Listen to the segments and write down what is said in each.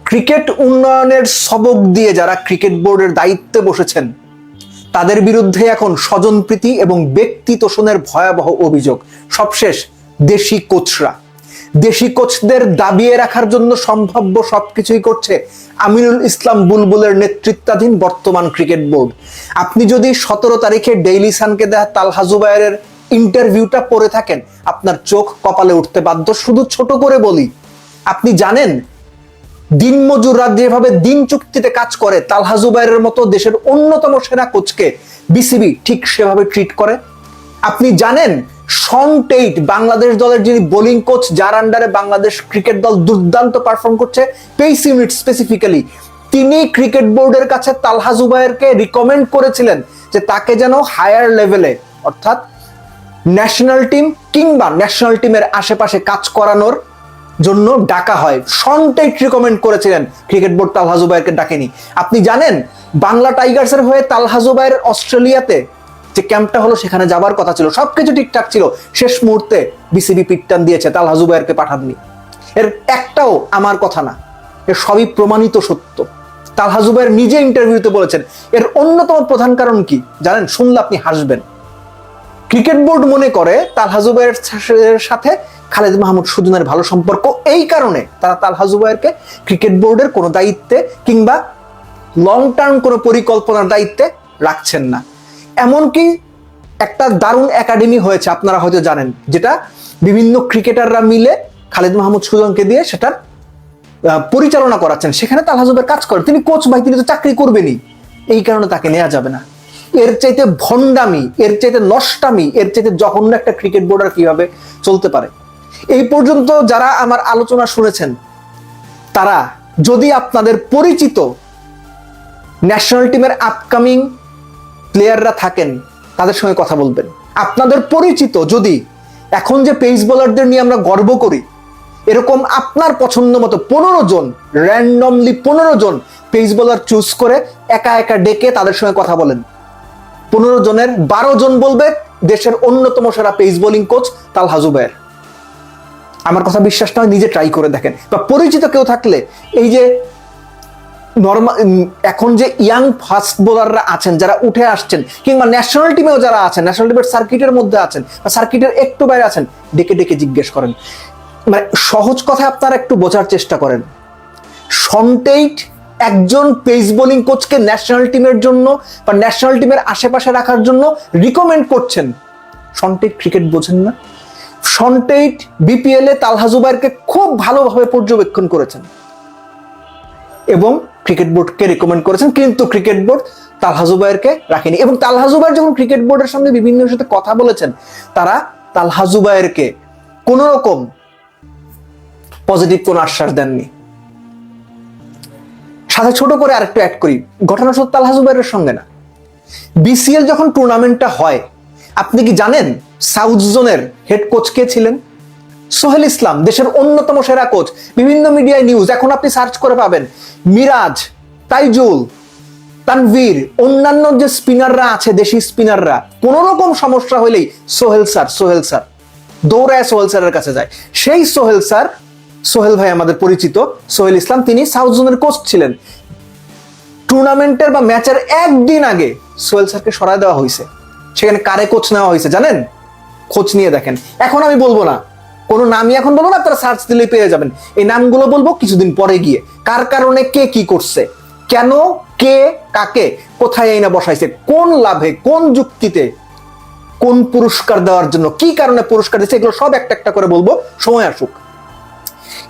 Cricket উন্নয়নের সবক দিয়ে যারা ক্রিকেট বোর্ডের দায়িত্বে বসেছেন তাদের বিরুদ্ধে এখন স্বজনপ্রীতি এবং ব্যক্তি তোষণের ভয়াবহ অভিযোগ। সবশেষ দেশি কোচদের দাবিয়ে রাখার জন্য সম্ভাব্য সবকিছুই করছে আমিনুল ইসলাম বুলবুলের নেতৃত্বাধীন বর্তমান ক্রিকেট বোর্ড। আপনি যদি 17 তারিখে ডেইলি সানকে দেয়া তালহা জুবায়েরের ইন্টারভিউটা পড়ে থাকেন, আপনার চোখ কপালে উঠতে বাধ্য। শুধু ছোট করে বলি, আপনি জানেন দিনমজুররা যেভাবে দিন চুক্তিতে কাজ করে তালহা জুবায়েরের মতো দেশের অন্যতম সেরা কোচকে বিসিবি ঠিক সেভাবে ট্রিট করে? আপনি জানেন শন টেইট বাংলাদেশ দলের যিনি বোলিং কোচ, যার আন্ডারে বাংলাদেশ ক্রিকেট দল দুর্দান্ত পারফর্ম করছে পেস ইউনিট স্পেসিফিক্যালি, তিনি ক্রিকেট বোর্ডের কাছে তালহা জুবায়েরকে রিকমেন্ড করেছিলেন যে তাকে যেন হায়ার লেভেলে অর্থাৎ ন্যাশনাল টিম কিংবা ন্যাশনাল টিমের আশেপাশে কাজ করানোর জন্য ডাকা হয়। শন টেইট রিকমেন্ড করেছিলেন, ক্রিকেট বোর্ড তালহা জুবায়েরকে ডাকেনি। আপনি জানেন বাংলা টাইগার্সের হয়ে তালহা জুবায়ের অস্ট্রেলিয়াতে যে ক্যাম্পটা হলো সেখানে যাবার কথা ছিল, সবকিছু ঠিকঠাক ছিল, শেষ মুহূর্তে বিসিবি পিটটান দিয়েছে, তালহা জুবায়েরকে পাঠাননি। এর একটাও আমার কথা না, এর সবই প্রমাণিত সত্য। তালহা জুবায়ের নিজে ইন্টারভিউতে বলেছেন। এর অন্যতম প্রধান কারণ কি জানেন? শুনলে আপনি হাসবেন। ক্রিকেট বোর্ড মনে করে তালহা জুবায়ের সাথে খালেদ মাহমুদ সুজনের ভালো সম্পর্ক, এই কারণে তারা তালহা জুবায়েরকে ক্রিকেট বোর্ডের কোনো দায়িত্বে কিংবা লং টার্ম কোনো পরিকল্পনার দায়িত্বে রাখছেন না। এমনকি একটা দারুণ একাডেমি হয়েছে, আপনারা হয়তো জানেন, যেটা বিভিন্ন ক্রিকেটাররা মিলে খালেদ মাহমুদ সুজনকে দিয়ে সেটার পরিচালনা করাচ্ছেন। সেখানে তালহা জুবায়ের কাজ করেন, তিনি কোচ ভাই, তিনি তো চাকরি করবেনই, এই কারণে তাকে নেওয়া যাবে না। এর চাইতে ভণ্ডামি, এর চাইতে নষ্টামি, এর চাইতে জঘন্য একটা ক্রিকেট বোর্ড আর কিভাবে চলতে পারে? এই পর্যন্ত যারা আমার আলোচনা শুনেছেন তারা যদি আপনাদের পরিচিত ন্যাশনাল টিমের আপকামিং প্লেয়াররা থাকেন তাদের সঙ্গে কথা বলবেন। আপনাদের পরিচিত যদি এখন যে পেস বোলারদের নিয়ে আমরা গর্ব করি, এরকম আপনার পছন্দ মতো 15 জন র্যান্ডমলি 15 জন পেস বোলার চুজ করে একা একা ডেকে তাদের সঙ্গে কথা বলেন। 15 জনের 12 জন বলবে দেশের অন্যতম সেরা পেস বোলিং কোচ তালহা জুবায়ের। আমার কথা বিশ্বাস নয়, নিজে ট্রাই করে দেখেন। বা পরিচিত কেউ থাকলে এই যে এখন যে ইয়াং ফাস্ট বোলাররা আছেন যারা উঠে আসছেন, কিংবা ন্যাশনাল টিমেও যারা আছেন, ন্যাশনাল টিমের সার্কিটের মধ্যে আছেন বা সার্কিটের একটু বাইরে আছেন, ডেকে ডেকে জিজ্ঞেস করেন। মানে সহজ কথায় আপনারা একটু বোঝার চেষ্টা করেন। শন টেইট একজন পেস বোলিং কোচকে ন্যাশনাল টিমের জন্য বা ন্যাশনাল টিমের আশেপাশে রাখার জন্য রিকমেন্ড করছেন। শন টেইট ক্রিকেট বোঝেন না? শন টেইট বিপিএল এ তালহা জুবায়েরকে খুব ভালোভাবে পর্যবেক্ষণ করেছেন এবং ক্রিকেট বোর্ডকে রিকমেন্ড করেছেন, কিন্তু ক্রিকেট বোর্ড তালহা জুবায়েরকে রাখেনি। এবং তালহা জুবায়ের যখন ক্রিকেট বোর্ডের সামনে বিভিন্ন সাথে কথা বলেছেন, তারা তালহা জুবায়েরকে কোন রকম পজিটিভ কোনো আশ্বাস দেননি। সাথে ছোট করে আরেকটু অ্যাড করি, ঘটনা শুধু তালহা জুবায়েরের সঙ্গে না। বিসিএল যখন টুর্নামেন্টটা হয়, আপনি কি জানেন সাউথ জোনের হেড কোচ কে ছিলেন? সোহেল ইসলাম, দেশের অন্যতম সেরা কোচ। বিভিন্ন মিডিয়ায় নিউজ, এখন আপনি সার্চ করে পাবেন। মিরাজ, তাইজুল, তানভীর, অন্যান্য যে স্পিনাররা আছে, দেশি স্পিনাররা, কোন রকম সমস্যা হলেই সোহেল স্যার দৌড়ায় সোহেল স্যারের কাছে যায়। সেই সোহেল ভাই আমাদের পরিচিত সোহেল ইসলাম, তিনি সাউথ জোনের কোচ ছিলেন। টুর্নামেন্টের বা ম্যাচের একদিন আগে সোহেল স্যারকে সরায় দেওয়া হয়েছে। সেখানে কারে কোচ নেওয়া হয়েছে জানেন? খোঁজ নিয়ে দেখেন। এখন আমি বলবো না, কোনো নামই এখন বলবো না, আপনারা সার্চ দিলেই পেয়ে যাবেন। এই নামগুলো বলবো কিছুদিন পরে গিয়ে, কার কারণে কে কি করছে, কেন, কে কাকে কোথায় এই না বসাইছে, কোন লাভে, কোন যুক্তিতে, কোন পুরস্কার দেওয়ার জন্য, কি কারণে পুরস্কার দিচ্ছে, এগুলো সব একটা একটা করে বলবো, সময় আসুক।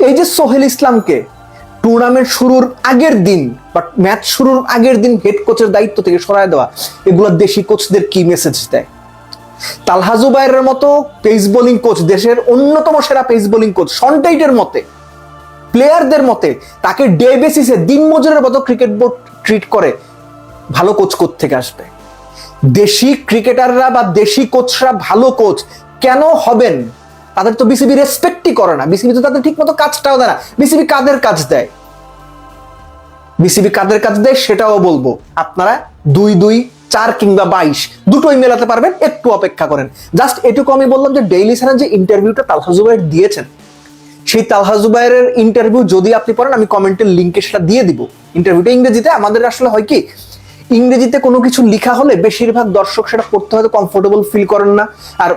এই যে সোহেল ইসলামকে টুর্নামেন্ট শুরুর আগের দিন বা ম্যাচ শুরুর আগের দিন হেড কোচের দায়িত্ব থেকে সরায় দেওয়া, এগুলো দেশি কোচদের কি মেসেজ দেয়? তালহা জুবায়েরের মতো পেস বোলিং কোচ, দেশের অন্যতম সেরা পেস বোলিং কোচ, শন টেইটের মতে প্লেয়ারদের মতে তাকে ডে বেসিসে দিনমজুরের মতো ক্রিকেট বোর্ড ট্রিট করে, ভালো কোচ থেকে আসবে? দেশি ক্রিকেটাররা বা দেশি কোচরা ভালো কোচ কেন হবেন? তাদের তো বিসিবি রেসপেক্টই করে না, বিসিবি তো তাদের ঠিক মতো কাজটাও দেয় না। বিসিবি কাদের কাজ দেয় সেটাও বলবো। আপনারা 2, 2, 4 কিংবা 22 দুটোই মেলাতে পারবেন, একটু অপেক্ষা করেন। জাস্ট এটুকু আমি বললাম যে ডেইলি সানের যে ইন্টারভিউটা তালহা জুবায়ের দিয়েছেন, সেই তালহা জুবায়েরের ইন্টারভিউ যদি আপনি পড়েন, আমি কমেন্টের লিঙ্কে সেটা দিয়ে দিব। ইন্টারভিউটা ইংরেজিতে। আমাদের আসলে হয় কি, ইংরেজিতে কোনো কিছু লেখা হলে বেশিরভাগ দর্শক সেটা পড়তে হয়তো কমফোর্টেবল ফিল করেন না, আর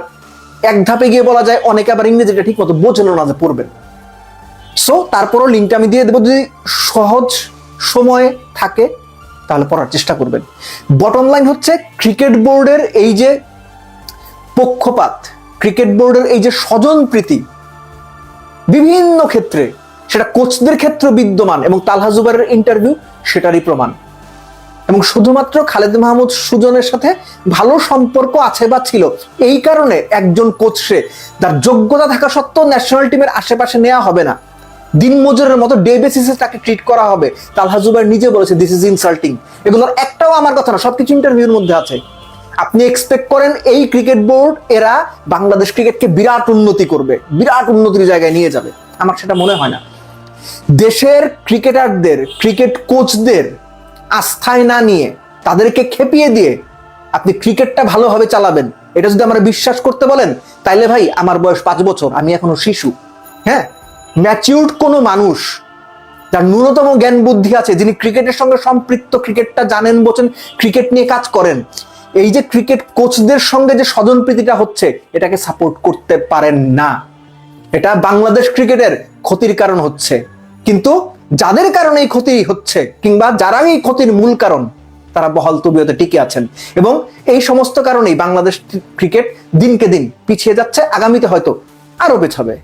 এক ধাপে গিয়ে বলা যায় অনেকে আবার ইংরেজিটা ঠিক মতো বোঝেন না যে পড়বেন। সো তারপরও লিঙ্কটা আমি দিয়ে দেবো, যদি সহজ সময়ে থাকে তাহলে পড়ার চেষ্টা করবেন। বটম লাইন হচ্ছে, ক্রিকেট বোর্ডের এই যে পক্ষপাত, ক্রিকেট বোর্ডের এই যে স্বজনপ্রীতি বিভিন্ন ক্ষেত্রে, সেটা কোচদের ক্ষেত্রে বিদ্যমান, এবং তালহা জুবায়েরের ইন্টারভিউ সেটারই প্রমাণ। এবং শুধুমাত্র খালেদ মাহমুদ সুজনের সাথে ভালো সম্পর্ক আছে বা ছিল, এই কারণে একজন কোচকে তার যোগ্যতা থাকা সত্ত্বেও ন্যাশনাল টিমের আশেপাশে নেওয়া হবে না, দিনমজুরের মতো ডে বেসিসে তাকে ট্রিট করা হবে। তালহা জুবায়ের নিজে বলেছে দিস ইজ ইনসাল্টিং। এগুলোর একটাও আমার কথা না, সবকিছু ইন্টারভিউর মধ্যে আছে। আপনি এক্সপেক্ট করেন এই ক্রিকেট বোর্ড এরা বাংলাদেশ ক্রিকেটকে বিরাট উন্নতি করবে, বিরাট উন্নতির জায়গায় নিয়ে যাবে? আমার সেটা মনে হয় না। দেশের ক্রিকেটারদের, ক্রিকেট কোচদের আস্থায় না নিয়ে, তাদেরকে খেপিয়ে দিয়ে আপনি ক্রিকেটটা ভালোভাবে চালাবেন, এটা যদি আমরা বিশ্বাস করতে বলেন, তাইলে ভাই আমার বয়স 5 বছর, আমি এখনো শিশু। হ্যাঁ, ম্যাচিউরড কোনো মানুষ যার ন্যূনতম জ্ঞান বুদ্ধি আছে, যিনি ক্রিকেটের সঙ্গে সম্পৃক্ত, ক্রিকেটটা জানেন, বোঝেন, ক্রিকেট নিয়ে কাজ করেন, এই যে ক্রিকেট কোচদের সঙ্গে যে স্বজনপ্রীতিটা হচ্ছে, এটাকে সাপোর্ট করতে পারেন না। এটা বাংলাদেশ ক্রিকেটের ক্ষতির কারণ হচ্ছে। কিন্তু যাদের কারণে এই ক্ষতি হচ্ছে, কিংবা যারা এই ক্ষতির মূল কারণ, তারা বহাল তবিয়তে টিকে আছেন, এবং এই সমস্ত কারণেই বাংলাদেশ ক্রিকেট দিনকে দিন পিছিয়ে যাচ্ছে, আগামীতে হয়তো আরো পেছাবে।